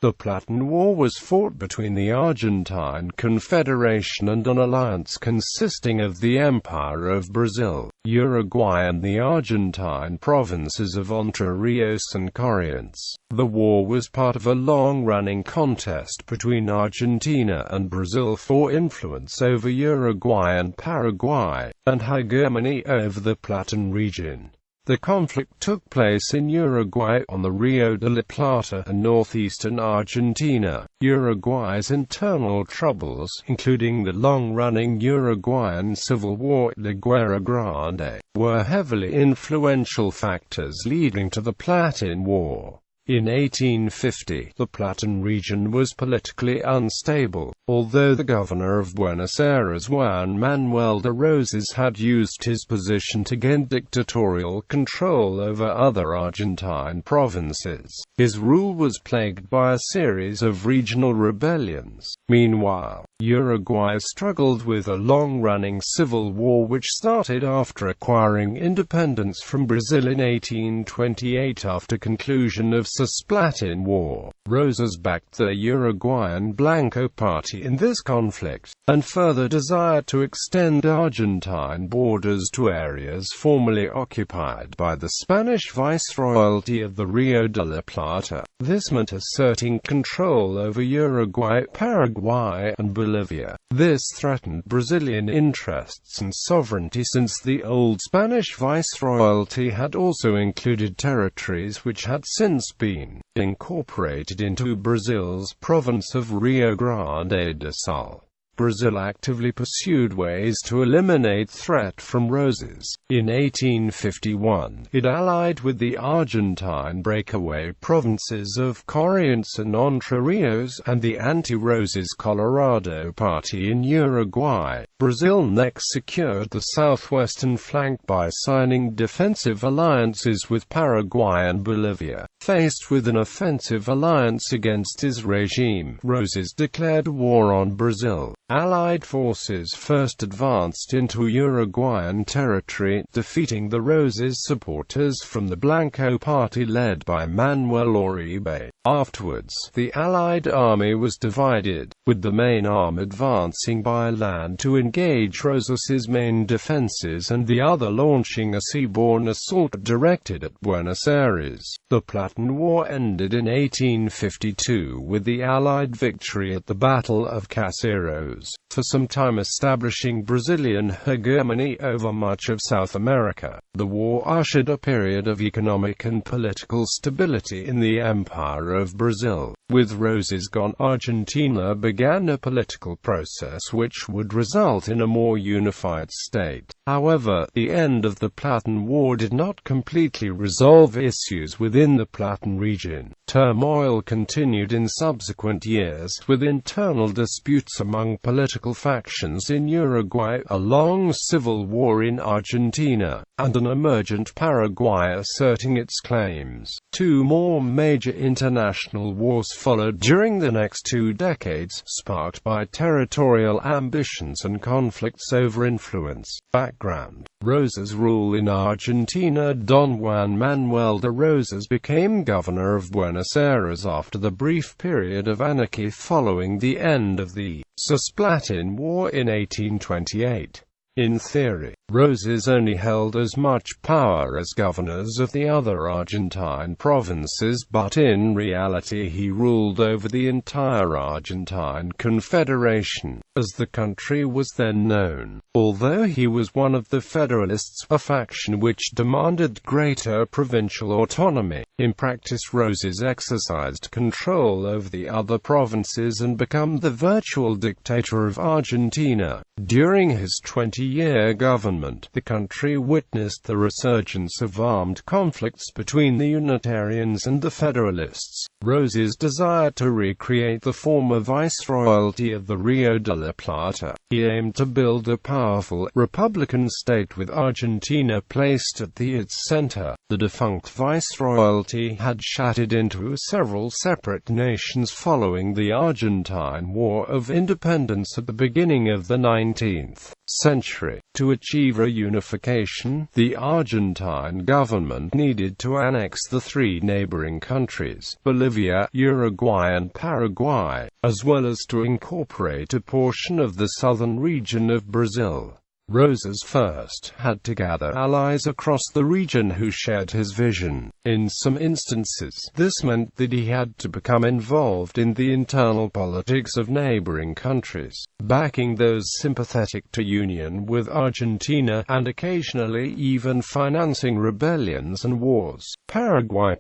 The Platine War was fought between the Argentine Confederation and an alliance consisting of the Empire of Brazil, Uruguay and the Argentine provinces of Entre Ríos and Corrientes. The war was part of a long-running contest between Argentina and Brazil for influence over Uruguay and Paraguay, and hegemony over the Platine region. The conflict took place in Uruguay, on the Rio de la Plata, and northeastern Argentina. Uruguay's internal troubles, including the long-running Uruguayan Civil War, the Guerra Grande, were heavily influential factors leading to the Platine War. In 1850, the Platine region was politically unstable, although the governor of Buenos Aires, Juan Manuel de Rosas, had used his position to gain dictatorial control over other Argentine provinces. His rule was plagued by a series of regional rebellions. Meanwhile, Uruguay struggled with a long-running civil war which started after acquiring independence from Brazil in 1828 after conclusion of the Platine War. Rosas backed the Uruguayan Blanco Party in this conflict, and further desired to extend Argentine borders to areas formerly occupied by the Spanish Viceroyalty of the Rio de la Plata. This meant asserting control over Uruguay, Paraguay, and Bolivia. This threatened Brazilian interests and sovereignty, since the old Spanish Viceroyalty had also included territories which had since been incorporated into Brazil's province of Rio Grande do Sul. Brazil actively pursued ways to eliminate threat from Rosas. In 1851, it allied with the Argentine breakaway provinces of Corrientes and Entre Ríos, and the anti-Rosas Colorado Party in Uruguay. Brazil next secured the southwestern flank by signing defensive alliances with Paraguay and Bolivia. Faced with an offensive alliance against his regime, Rosas declared war on Brazil. Allied forces first advanced into Uruguayan territory, defeating the Rosas supporters from the Blanco Party led by Manuel Uribe. Afterwards, the Allied army was divided, with the main arm advancing by land to engage Rosas's main defenses and the other launching a seaborne assault directed at Buenos Aires. The Platine War ended in 1852 with the Allied victory at the Battle of Caseros, for some time establishing Brazilian hegemony over much of South America. The war ushered a period of economic and political stability in the Empire of Brazil. With Rosas gone, Argentina began a political process which would result in a more unified state. However, the end of the Platine War did not completely resolve issues within the Platine region. Turmoil continued in subsequent years, with internal disputes among political factions in Uruguay, a long civil war in Argentina, and an emergent Paraguay asserting its claims. Two more major international wars followed during the next 2 decades, sparked by territorial ambitions and conflicts over influence. Background: Rosas' rule in Argentina. Don Juan Manuel de Rosas became governor of Buenos Aires after the brief period of anarchy following the end of the Platine War in 1828. In theory, Rosas only held as much power as governors of the other Argentine provinces, but in reality he ruled over the entire Argentine Confederation, as the country was then known. Although he was one of the Federalists, a faction which demanded greater provincial autonomy, in practice Rosas exercised control over the other provinces and became the virtual dictator of Argentina. During his 20-year government, the country witnessed the resurgence of armed conflicts between the Unitarians and the Federalists. Rosas desired to recreate the former viceroyalty of the Rio de la Plata. He aimed to build a powerful, republican state with Argentina placed at its center. The defunct viceroyalty had shattered into several separate nations following the Argentine War of Independence at the beginning of the 19th century. To achieve reunification, the Argentine government needed to annex the three neighboring countries, Bolivia, Uruguay and Paraguay, as well as to incorporate a portion of the southern region of Brazil. Rosas first had to gather allies across the region who shared his vision. In some instances, this meant that he had to become involved in the internal politics of neighboring countries, backing those sympathetic to union with Argentina, and occasionally even financing rebellions and wars. Paraguay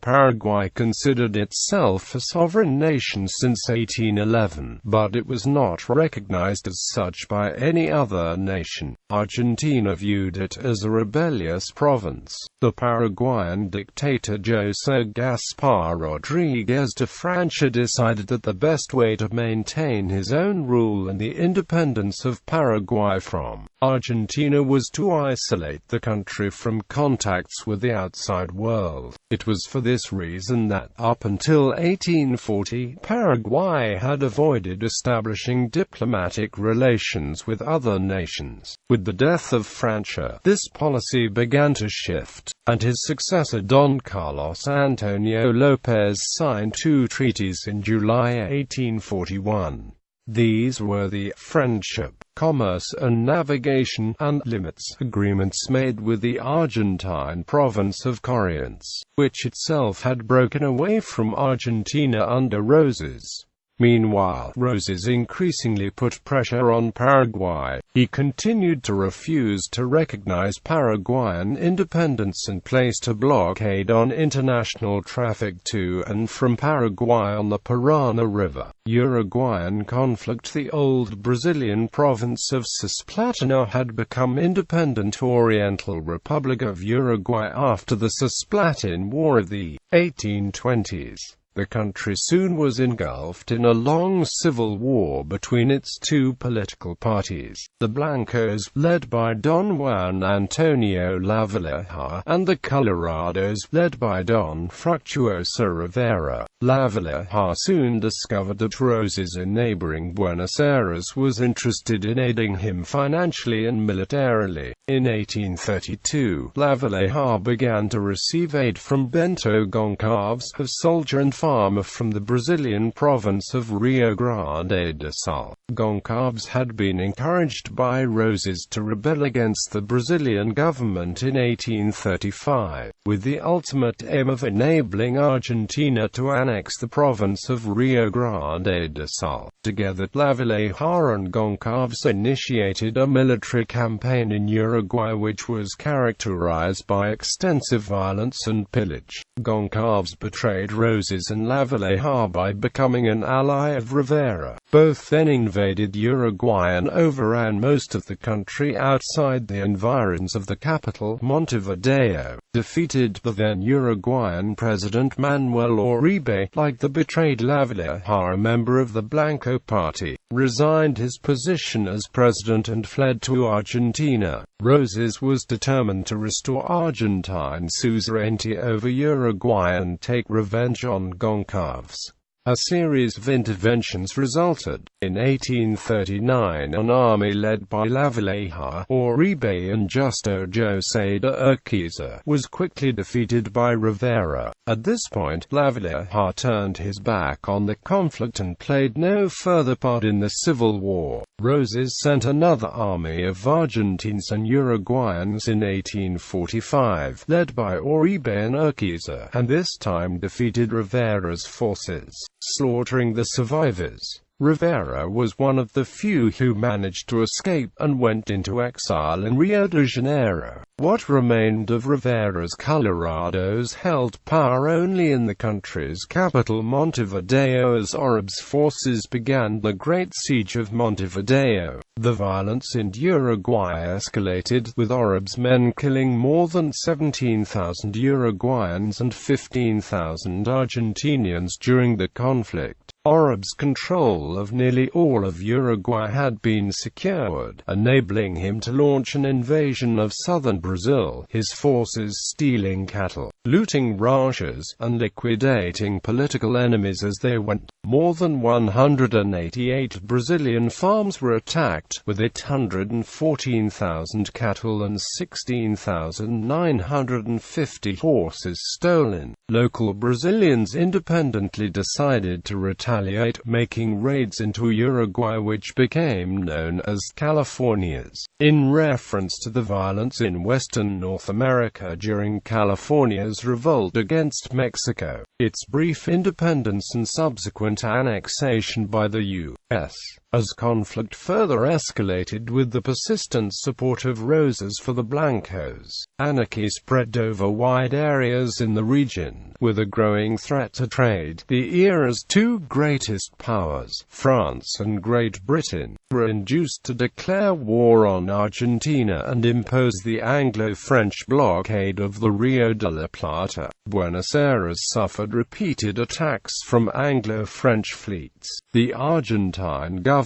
considered itself a sovereign nation since 1811, but it was not recognized as such by any other nation. Argentina viewed it as a rebellious province. The Paraguayan dictator José Gaspar Rodrigues de Francia decided that the best way to maintain his own rule and the independence of Paraguay from Argentina was to isolate the country from contacts with the outside world. It was for this reason that, up until 1840, Paraguay had avoided establishing diplomatic relations with other nations. With the death of Francia, this policy began to shift, and his successor Don Carlos Antonio López signed two treaties in July 1841. These were the Friendship, Commerce and Navigation, and Limits agreements made with the Argentine province of Corrientes, which itself had broken away from Argentina under Rosas. Meanwhile, Rosas increasingly put pressure on Paraguay. He continued to refuse to recognize Paraguayan independence and placed a blockade on international traffic to and from Paraguay on the Parana River. Uruguayan Conflict. The old Brazilian province of Cisplatina had become independent Oriental Republic of Uruguay after the Cisplatin War of the 1820s. The country soon was engulfed in a long civil war between its two political parties, the Blancos, led by Don Juan Antonio Lavalleja, and the Colorados, led by Don Fructuoso Rivera. Lavalleja soon discovered that Rosas in neighboring Buenos Aires was interested in aiding him financially and militarily. In 1832, Lavalleja began to receive aid from Bento Goncalves, a soldier and farmer from the Brazilian province of Rio Grande do Sul. Goncalves had been encouraged by Rosas to rebel against the Brazilian government in 1835, with the ultimate aim of enabling Argentina to annex the province of Rio Grande do Sul. Together, Lavalleja and Goncalves initiated a military campaign in Uruguay which was characterized by extensive violence and pillage. Goncalves betrayed Rosas and Lavalleja by becoming an ally of Rivera. Both then invaded Uruguay and overran most of the country outside the environs of the capital, Montevideo. Defeated, the then Uruguayan president Manuel Uribe, like the betrayed Lavalleja, a member of the Blanco Party, resigned his position as president and fled to Argentina. Rosas was determined to restore Argentine suzerainty over Uruguay and take revenge on Goncalves. A series of interventions resulted. In 1839, an army led by Lavalleja, Uribe and Justo José de Urquiza was quickly defeated by Rivera. At this point, Lavalleja turned his back on the conflict and played no further part in the civil war. Rosas sent another army of Argentines and Uruguayans in 1845, led by Uribe and Urquiza, and this time defeated Rivera's forces, slaughtering the survivors. Rivera was one of the few who managed to escape, and went into exile in Rio de Janeiro. What remained of Rivera's Colorados held power only in the country's capital Montevideo as Orib's forces began the Great Siege of Montevideo. The violence in Uruguay escalated, with Orib's men killing more than 17,000 Uruguayans and 15,000 Argentinians during the conflict. Orib's control of nearly all of Uruguay had been secured, enabling him to launch an invasion of southern Brazil, his forces stealing cattle, looting ranches, and liquidating political enemies as they went. More than 188 Brazilian farms were attacked, Egypt, with 814,000 cattle and 16,950 horses stolen. Local Brazilians independently decided to retaliate, making raids into Uruguay which became known as Californias, in reference to the violence in western North America during California's revolt against Mexico, its brief independence and subsequent annexation by the U.S. As conflict further escalated with the persistent support of Rosas for the Blancos, anarchy spread over wide areas in the region, with a growing threat to trade. The era's two greatest powers, France and Great Britain, were induced to declare war on Argentina and impose the Anglo-French blockade of the Rio de la Plata. Buenos Aires suffered repeated attacks from Anglo-French fleets. The Argentine government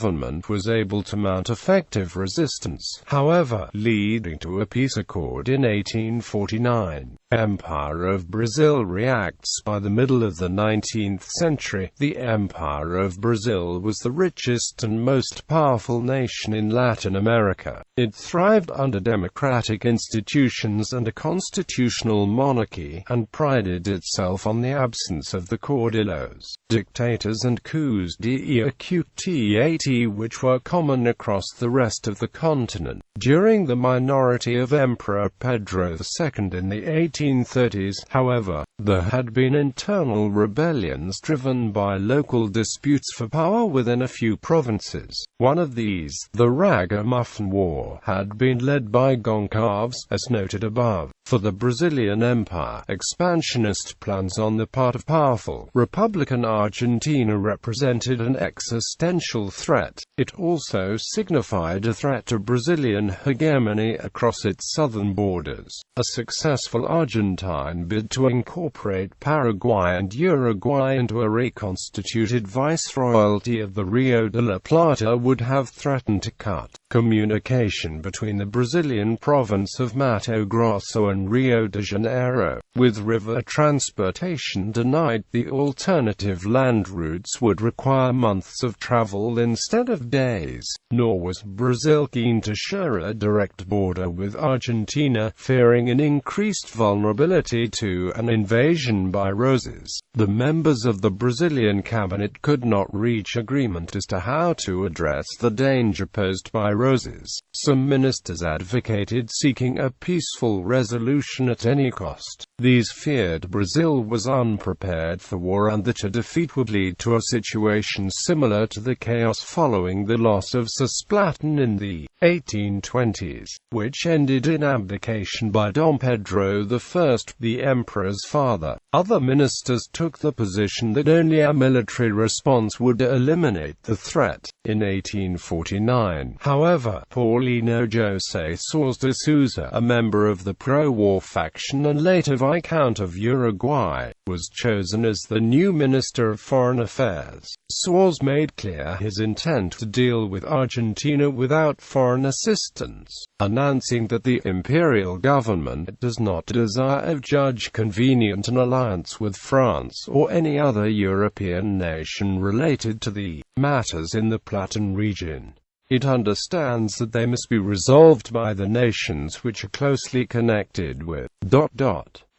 was able to mount effective resistance, however, leading to a peace accord in 1849. Empire of Brazil reacts. By the middle of the 19th century, the Empire of Brazil was the richest and most powerful nation in Latin America. It thrived under democratic institutions and a constitutional monarchy, and prided itself on the absence of the caudillos, dictators and coups d'état which were common across the rest of the continent. During the minority of Emperor Pedro II in the 1830s, however, there had been internal rebellions driven by local disputes for power within a few provinces. One of these, the Ragamuffin War, had been led by Goncalves, as noted above. For the Brazilian Empire, expansionist plans on the part of powerful, Republican Argentina represented an existential threat. It also signified a threat to Brazilian hegemony across its southern borders. A successful Argentine bid to incorporate Paraguay and Uruguay into a reconstituted viceroyalty of the Rio de la Plata would have threatened to cut communication between the Brazilian province of Mato Grosso and Rio de Janeiro. With river transportation denied, the alternative land routes would require months of travel instead of days. Nor was Brazil keen to share a direct border with Argentina, fearing an increased vulnerability to an invasion by Rosas. The members of the Brazilian cabinet could not reach agreement as to how to address the danger posed by Rosas. Some ministers advocated seeking a peaceful resolution at any cost. These feared Brazil was unprepared for war and that a defeat would lead to a situation similar to the chaos following the loss of Cisplatin in the 1820s, which ended in abdication by Dom Pedro I, the emperor's father. Other ministers took the position that only a military response would eliminate the threat. In 1849, however, Paulino José Soares de Souza, a member of the pro-war faction and later Viscount of Uruguay, was chosen as the new Minister of Foreign Affairs. Soares made clear his intent to deal with Argentina without foreign assistance, announcing that the imperial government does not desire or judge convenient an alliance with France or any other European nation related to the matters in the Platine region. It understands that they must be resolved by the nations which are closely connected with.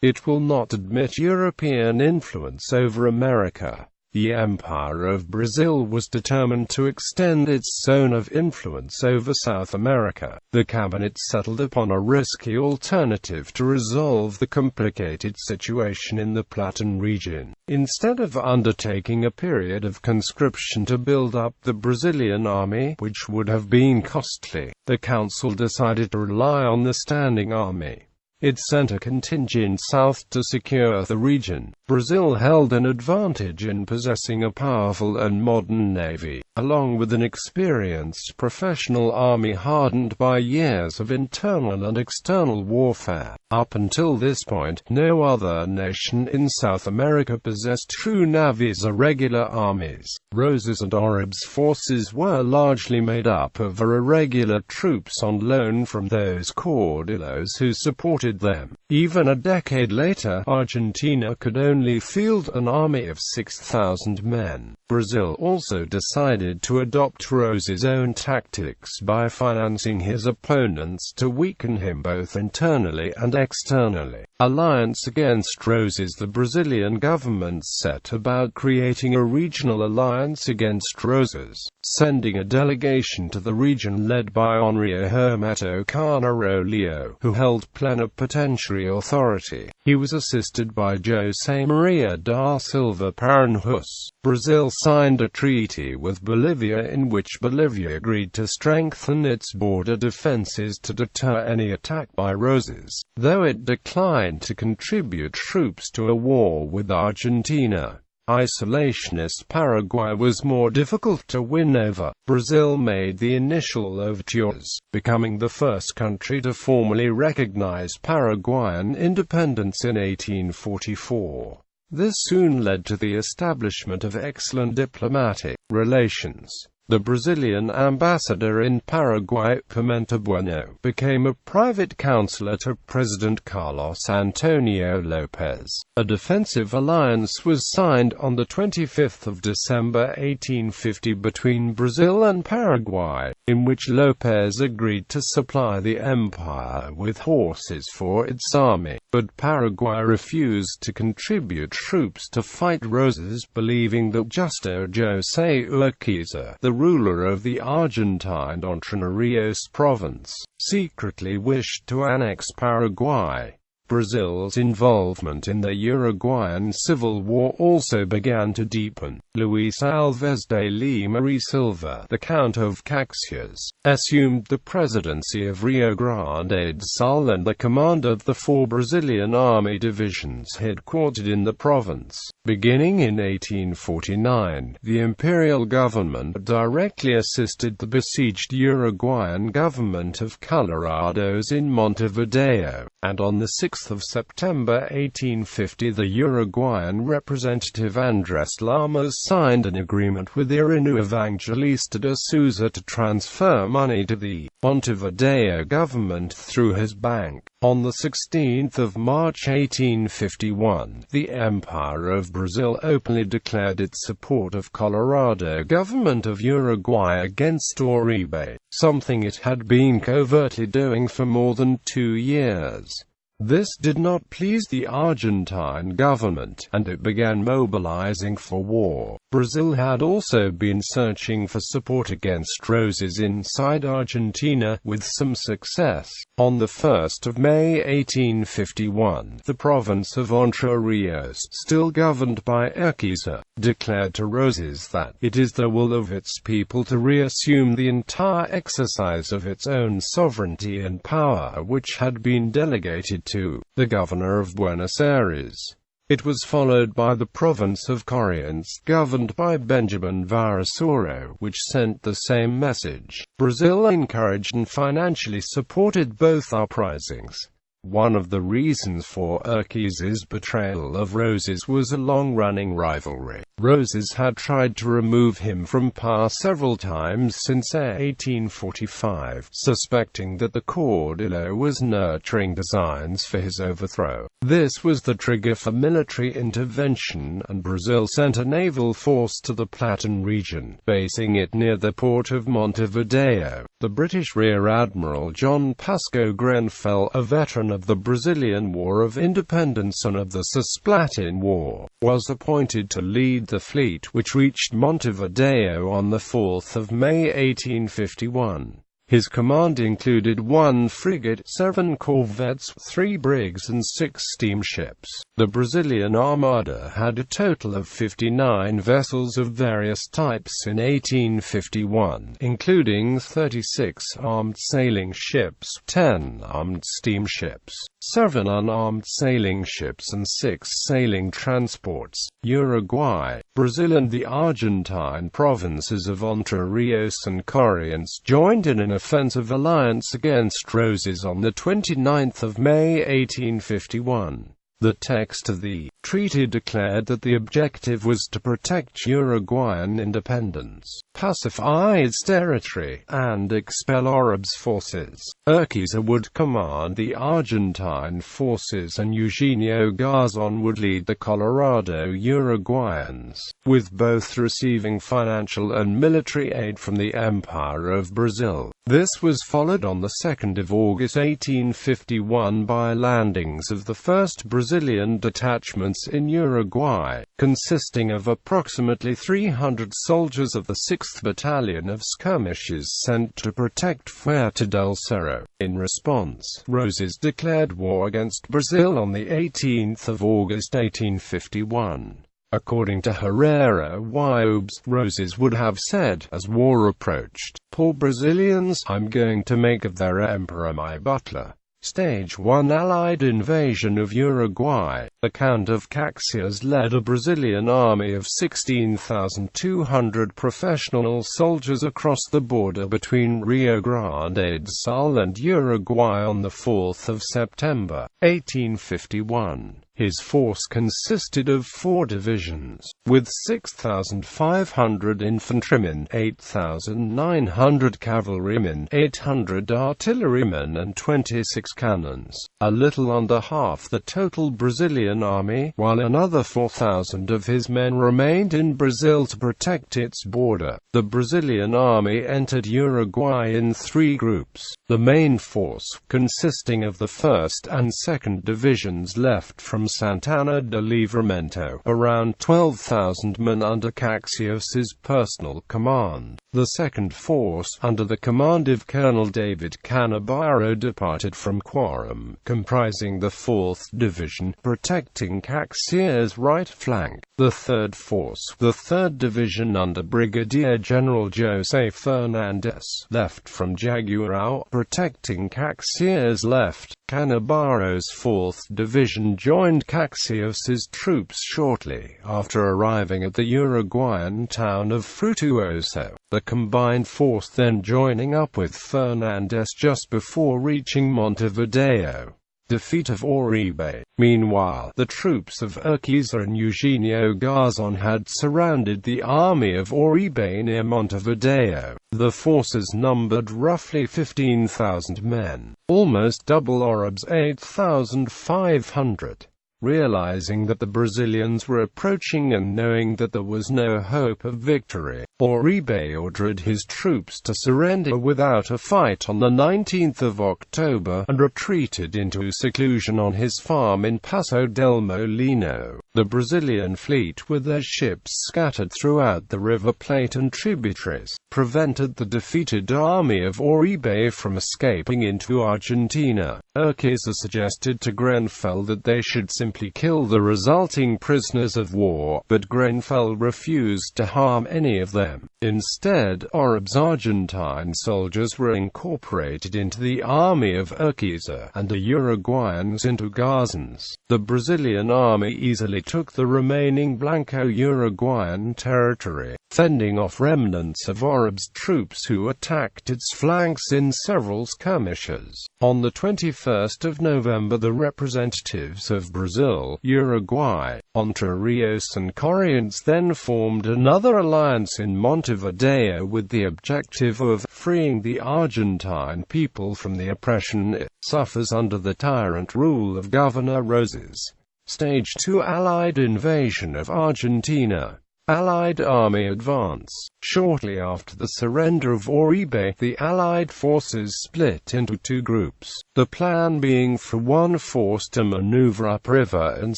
It will not admit European influence over America. The Empire of Brazil was determined to extend its zone of influence over South America. The cabinet settled upon a risky alternative to resolve the complicated situation in the Platine region. Instead of undertaking a period of conscription to build up the Brazilian army, which would have been costly, the council decided to rely on the standing army. It sent a contingent south to secure the region. Brazil held an advantage in possessing a powerful and modern navy, along with an experienced professional army hardened by years of internal and external warfare. Up until this point, no other nation in South America possessed true navies or regular armies. Rosas and Orib's forces were largely made up of irregular troops on loan from those caudillos who supported them. Even a decade later, Argentina could only field an army of 6,000 men. Brazil also decided to adopt Rose's own tactics by financing his opponents to weaken him both internally and externally. Alliance against Roses. The Brazilian government set about creating a regional alliance against Roses, sending a delegation to the region led by Henrique Hermeto Carneiro, who held plenipotentiary authority. He was assisted by José Maria da Silva Paranhus. Brazil signed a treaty with Bolivia in which Bolivia agreed to strengthen its border defenses to deter any attack by Roses, though it declined to contribute troops to a war with Argentina. Isolationist Paraguay was more difficult to win over. Brazil made the initial overtures, becoming the first country to formally recognize Paraguayan independence in 1844. This soon led to the establishment of excellent diplomatic relations. The Brazilian ambassador in Paraguay, Pimenta Bueno, became a private counselor to President Carlos Antonio Lopes. A defensive alliance was signed on 25 December 1850 between Brazil and Paraguay, in which Lopes agreed to supply the empire with horses for its army, but Paraguay refused to contribute troops to fight Roses, believing that Justo José Urquiza, the ruler of the Argentine Entre Ríos province, secretly wished to annex Paraguay. Brazil's involvement in the Uruguayan Civil War also began to deepen. Luís Alves de Lima e Silva, the Count of Caxias, assumed the presidency of Rio Grande do Sul and the command of the 4 Brazilian army divisions headquartered in the province. Beginning in 1849, the imperial government directly assisted the besieged Uruguayan government of Colorados in Montevideo, and on the 6th of September 1850 the Uruguayan representative Andrés Lamas signed an agreement with Irino Evangelista de Souza to transfer money to the Montevideo government through his bank. On the 16th of March 1851, the Empire of Brazil openly declared its support of Colorado government of Uruguay against Uribe, something it had been covertly doing for more than 2 years. This did not please the Argentine government, and it began mobilizing for war. Brazil had also been searching for support against Roses inside Argentina, with some success. On the 1st of May 1851, the province of Entre Ríos, still governed by Urquiza, declared to Roses that it is the will of its people to reassume the entire exercise of its own sovereignty and power which had been delegated to the governor of Buenos Aires. It was followed by the province of Corrientes, governed by Benjamin Vários, which sent the same message. Brazil encouraged and financially supported both uprisings. One of the reasons for Urquiza's betrayal of Roses was a long-running rivalry. Roses had tried to remove him from power several times since 1845, suspecting that the Caudillo was nurturing designs for his overthrow. This was the trigger for military intervention, and Brazil sent a naval force to the Platine region, basing it near the port of Montevideo. The British Rear Admiral John Pascoe Grenfell, a veteran of the Brazilian War of Independence and of the Platine War, was appointed to lead the fleet, which reached Montevideo on 4 May 1851. His command included 1 frigate, 7 corvettes, 3 brigs and 6 steamships. The Brazilian Armada had a total of 59 vessels of various types in 1851, including 36 armed sailing ships, 10 armed steamships, 7 unarmed sailing ships and 6 sailing transports. Uruguay, Brazil and the Argentine provinces of Entre Ríos and Corrientes joined in an offensive alliance against Roses on 29 May 1851. The text of the treaty declared that the objective was to protect Uruguayan independence, pacify its territory, and expel Arabs' forces. Urquiza would command the Argentine forces and Eugenio Garzón would lead the Colorado Uruguayans, with both receiving financial and military aid from the Empire of Brazil. This was followed on the 2nd of August 1851 by landings of the first Brazilian detachments in Uruguay, consisting of approximately 300 soldiers of the 6th Battalion of Skirmishers sent to protect Fuerte del Cerro. In response, Roses declared war against Brazil on the 18th of August 1851. According to Herrera Wyobes, Roses would have said, as war approached, "Poor Brazilians, I'm going to make of their emperor my butler." Stage 1 Allied invasion of Uruguay. The Count of Caxias led a Brazilian army of 16,200 professional soldiers across the border between Rio Grande do Sul and Uruguay on the 4th of September, 1851. His force consisted of 4 divisions, with 6,500 infantrymen, 8,900 cavalrymen, 800 artillerymen and 26 cannons, a little under half the total Brazilian army, while another 4,000 of his men remained in Brazil to protect its border. The Brazilian army entered Uruguay in 3 groups. The main force, consisting of the 1st and 2nd divisions, left from Santana de Livramento, around 12,000 men under Caxias's personal command. The 2nd force, under the command of Colonel David Canabaro, departed from Quarum, comprising the 4th Division, protecting Caxias's right flank. The 3rd force, the 3rd Division under Brigadier General José Fernandes, left from Jaguarão, protecting Caxias's left. Canabaro's 4th Division joined Caxias's troops shortly after arriving at the Uruguayan town of Frutuoso, the combined force then joining up with Fernandes just before reaching Montevideo. Defeat of Oribe. Meanwhile, the troops of Urquiza and Eugenio Garzón had surrounded the army of Oribe near Montevideo. The forces numbered roughly 15,000 men, almost double Arabs' 8,500. Realizing that the Brazilians were approaching and knowing that there was no hope of victory, Oribe ordered his troops to surrender without a fight on the 19th of October and retreated into seclusion on his farm in Paso del Molino. The Brazilian fleet, with their ships scattered throughout the River Plate and tributaries, prevented the defeated army of Oribe from escaping into Argentina. Urquiza suggested to Grenfell that they should simply kill the resulting prisoners of war, but Grenfell refused to harm any of them. Instead, Argentine soldiers were incorporated into the army of Urquiza, and the Uruguayans into Garzón's. The Brazilian army easily took the remaining Blanco-Uruguayan territory, fending off remnants of Arabs' troops who attacked its flanks in several skirmishes. On the 21st of November, the representatives of Brazil, Uruguay, Entre Ríos and Corrientes then formed another alliance in Montevideo with the objective of freeing the Argentine people from the oppression it suffers under the tyrant rule of Governor Roses. Stage 2 Allied invasion of Argentina. Allied army advance. Shortly after the surrender of Oribe, the Allied forces split into 2 groups, the plan being for one force to maneuver upriver and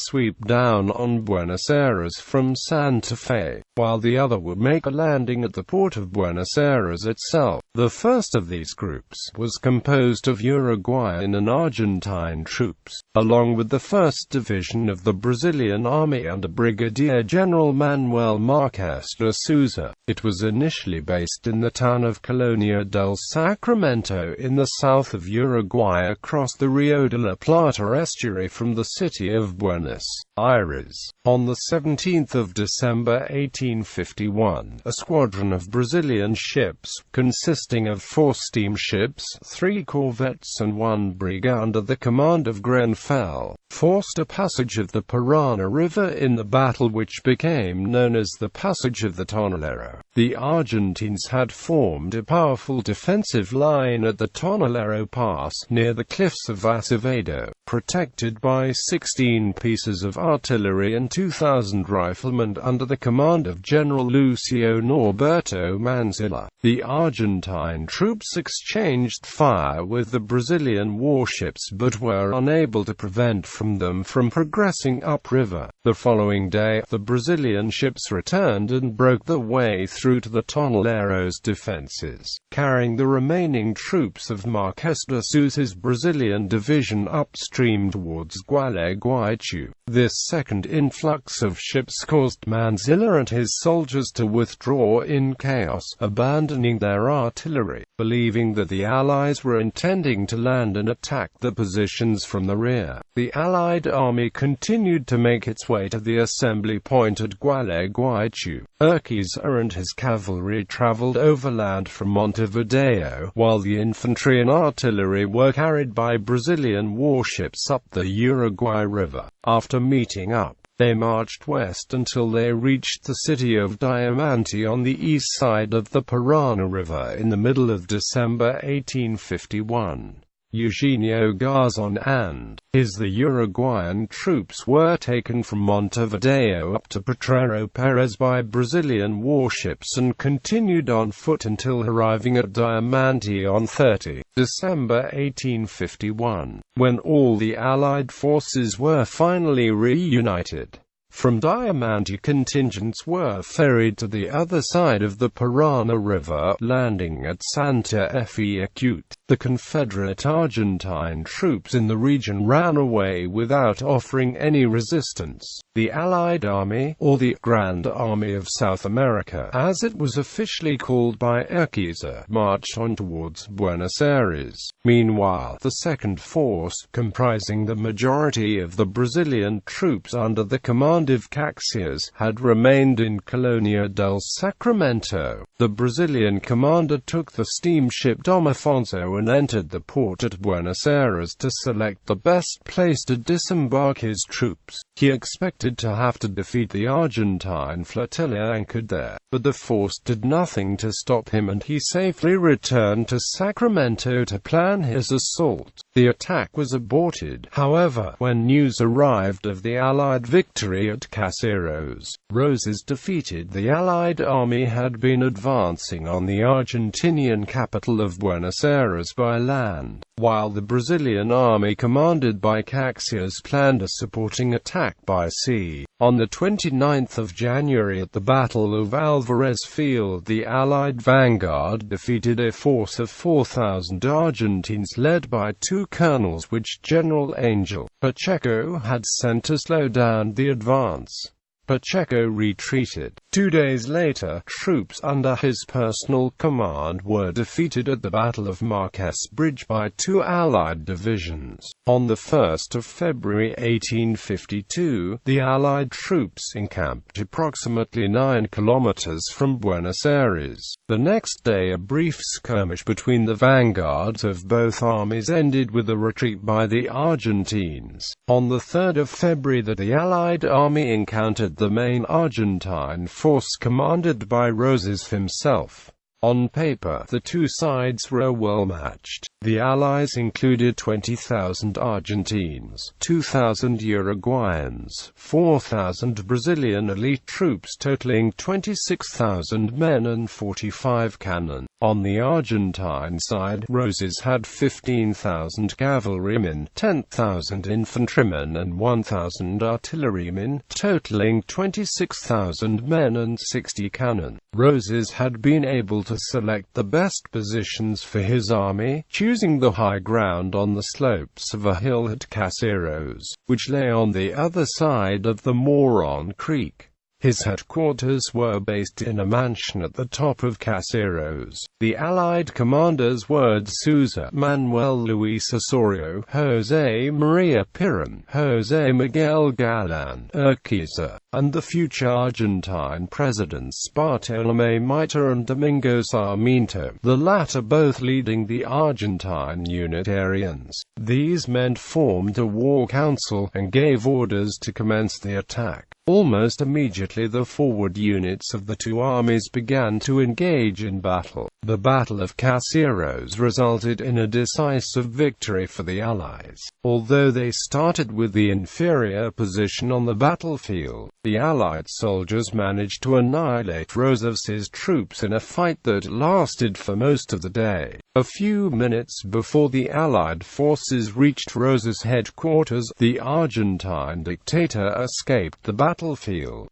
sweep down on Buenos Aires from Santa Fe, while the other would make a landing at the port of Buenos Aires itself. The first of these groups was composed of Uruguayan and Argentine troops, along with the 1st Division of the Brazilian Army under Brigadier General Manuel Marques de Souza. It was initially based in the town of Colonia del Sacramento in the south of Uruguay across the Rio de la Plata estuary from the city of Buenos Aires. On 17 December 1851, a squadron of Brazilian ships, consisting of 4 steamships, 3 corvettes and 1 brig under the command of Grenfell, forced a passage of the Parana River in the battle which became known as the Passage of the Tonelero. The Argentines had formed a powerful defensive line at the Tonelero Pass, near the cliffs of Acevedo, protected by 16 pieces of artillery and 2,000 riflemen under the command of General Lucio Norberto Manzilla. The Argentine troops exchanged fire with the Brazilian warships but were unable to prevent them from progressing upriver. The following day, the Brazilian ships returned and broke their way through to the Tonelero's defenses, carrying the remaining troops of Marques de Sousa's Brazilian division upstream towards Gualeguaychú. This second influx of ships caused Manzilla and his soldiers to withdraw in chaos, abandoning their artillery, believing that the Allies were intending to land and attack the positions from the rear. The Allied army continued to make its way to the assembly point at Gualeguaychú. Urquiza and his cavalry traveled overland from Montevideo, while the infantry and artillery were carried by Brazilian warships up the Uruguay River. After meeting up, they marched west until they reached the city of Diamante on the east side of the Parana River in the middle of December 1851. Eugenio Garzon and his Uruguayan troops were taken from Montevideo up to Potrero Pérez by Brazilian warships and continued on foot until arriving at Diamante on 30 December 1851, when all the Allied forces were finally reunited. From Diamante, contingents were ferried to the other side of the Parana River, landing at Santa Fe Acute. The Confederate Argentine troops in the region ran away without offering any resistance. The Allied Army, or the Grand Army of South America, as it was officially called by Urquiza, marched on towards Buenos Aires. Meanwhile, the second force, comprising the majority of the Brazilian troops under the command of Caxias, had remained in Colonia del Sacramento. The Brazilian commander took the steamship Dom Afonso and entered the port at Buenos Aires to select the best place to disembark his troops. He expected to have to defeat the Argentine flotilla anchored there, but the force did nothing to stop him and he safely returned to Sacramento to plan his assault. The attack was aborted, however, when news arrived of the Allied victory at Caseros. Roses defeated the Allied army had been advancing on the Argentinian capital of Buenos Aires by land, while the Brazilian army commanded by Caxias planned a supporting attack by sea. On the 29th of January at the Battle of Alvarez Field, the Allied vanguard defeated a force of 4,000 Argentines led by 2 colonels which General Angel Pacheco had sent to slow down the advance. Pacheco retreated. 2 days later, troops under his personal command were defeated at the Battle of Marquez Bridge by 2 Allied divisions. On the 1st of February 1852, the Allied troops encamped approximately 9 kilometers from Buenos Aires. The next day, a brief skirmish between the vanguards of both armies ended with a retreat by the Argentines. On the 3rd of February, the Allied army encountered the main Argentine force commanded by Roses himself. On paper, the two sides were well matched. The Allies included 20,000 Argentines, 2,000 Uruguayans, 4,000 Brazilian elite troops totaling 26,000 men and 45 cannon. On the Argentine side, Roses had 15,000 cavalrymen, 10,000 infantrymen and 1,000 artillerymen, totaling 26,000 men and 60 cannon. Roses had been able to select the best positions for his army, choosing the high ground on the slopes of a hill at Caseros, which lay on the other side of the Moron Creek. His headquarters were based in a mansion at the top of Caseros. The Allied commanders were Sousa, Manuel Luis Osorio, José María Pirón, José Miguel Galán, Urquiza, and the future Argentine presidents Bartolomé Mitre and Domingo Sarmiento, the latter both leading the Argentine Unitarians. These men formed a war council, and gave orders to commence the attack. Almost immediately the forward units of the two armies began to engage in battle. The Battle of Caseros resulted in a decisive victory for the Allies. Although they started with the inferior position on the battlefield, the Allied soldiers managed to annihilate Rosas's troops in a fight that lasted for most of the day. A few minutes before the Allied forces reached Rosas' headquarters, the Argentine dictator escaped the battlefield.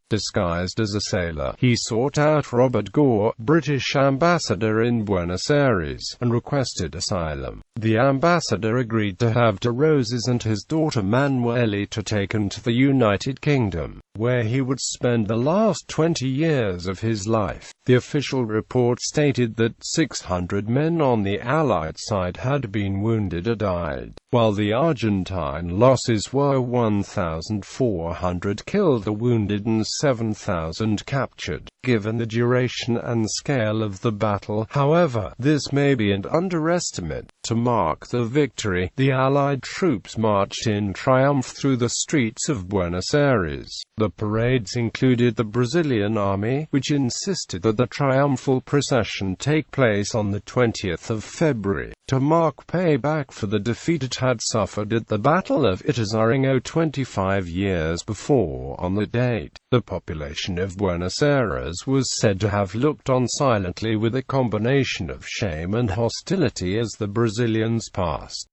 Disguised as a sailor, he sought out Robert Gore, British ambassador in Buenos Aires, and requested asylum. The ambassador agreed to have de Rosas and his daughter Manuelita taken to the United Kingdom, where he would spend the last 20 years of his life. The official report stated that 600 men on the Allied side had been wounded or died, while the Argentine losses were 1,400 killed or wounded and 7,000 captured. Given the duration and scale of the battle, however, this may be an underestimate. To mark the victory, the Allied troops marched in triumph through the streets of Buenos Aires. The parades included the Brazilian army, which insisted that the triumphal procession take place on the 20th of February, to mark payback for the defeat it had suffered at the Battle of Ituzaingó 25 years before. On the date, the population of Buenos Aires was said to have looked on silently with a combination of shame and hostility as the Brazilians passed.